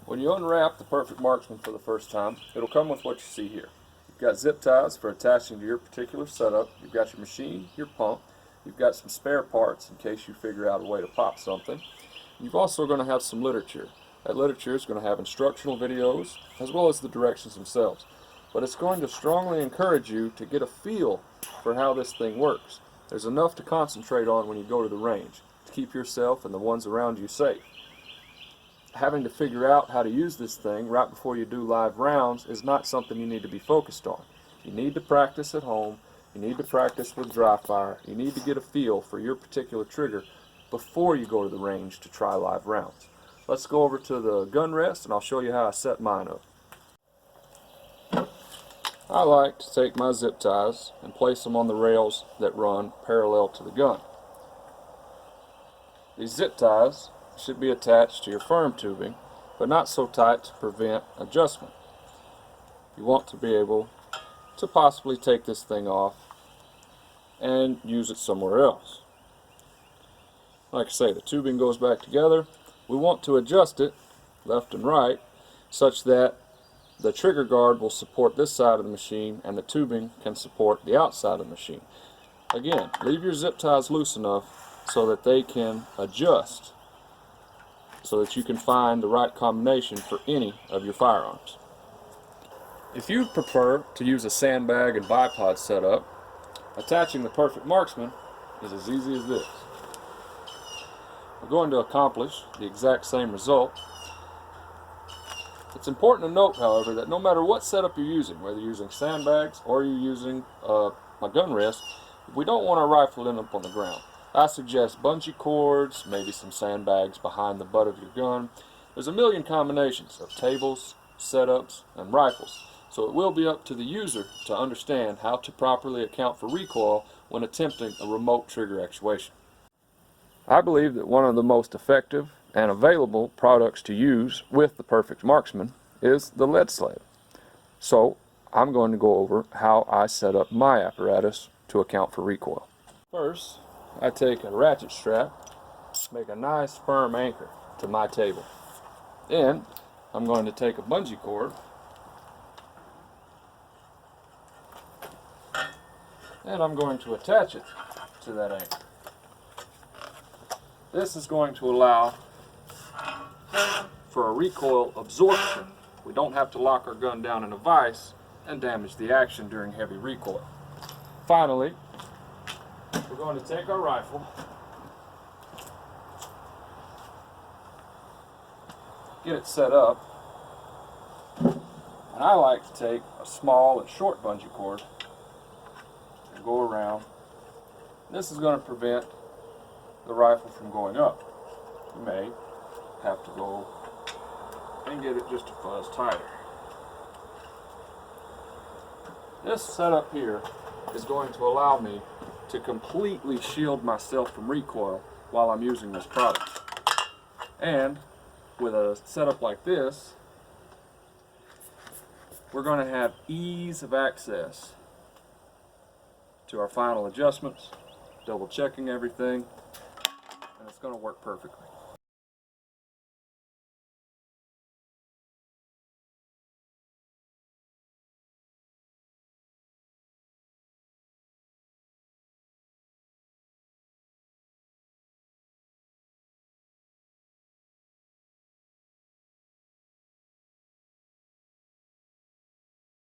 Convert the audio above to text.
When you unwrap the Perfect Marksman for the first time, it'll come with what you see here. You've got zip ties for attaching to your particular setup. You've got your machine, your pump. You've got some spare parts in case you figure out a way to pop something. You've also going to have some literature. That literature is going to have instructional videos as well as the directions themselves. But it's going to strongly encourage you to get a feel for how this thing works. There's enough to concentrate on when you go to the range to keep yourself and the ones around you safe. Having to figure out how to use this thing right before you do live rounds is not something you need to be focused on. You need to practice at home. You need to practice with dry fire. You need to get a feel for your particular trigger before you go to the range to try live rounds. Let's go over to the gun rest and I'll show you how I set mine up. I like to take my zip ties and place them on the rails that run parallel to the gun. These zip ties should be attached to your firm tubing, but not so tight to prevent adjustment. You want to be able to possibly take this thing off and use it somewhere else. Like I say, the tubing goes back together. We want to adjust it left and right such that the trigger guard will support this side of the machine and the tubing can support the outside of the machine. Again, leave your zip ties loose enough so that they can adjust, so that you can find the right combination for any of your firearms. If you prefer to use a sandbag and bipod setup, attaching the Perfect Marksman is as easy as this. We're going to accomplish the exact same result. It's important to note, however, that no matter what setup you're using, whether you're using sandbags or you're using a gun rest, we don't want our rifle to end up on the ground. I suggest bungee cords, maybe some sandbags behind the butt of your gun. There's a million combinations of tables, setups, and rifles, so it will be up to the user to understand how to properly account for recoil when attempting a remote trigger actuation. I believe that one of the most effective and available products to use with the Perfect Marksman is the lead sled. So I'm going to go over how I set up my apparatus to account for recoil. First, I take a ratchet strap, make a nice firm anchor to my table. Then I'm going to take a bungee cord and I'm going to attach it to that anchor. This is going to allow for a recoil absorption. We don't have to lock our gun down in a vise and damage the action during heavy recoil. Finally, we're going to take our rifle, get it set up, and I like to take a small and short bungee cord and go around. This is going to prevent the rifle from going up. You may have to go and get it just a fuzz tighter. This setup here is going to allow me to completely shield myself from recoil while I'm using this product. And with a setup like this, we're going to have ease of access to our final adjustments, double checking everything, and it's going to work perfectly.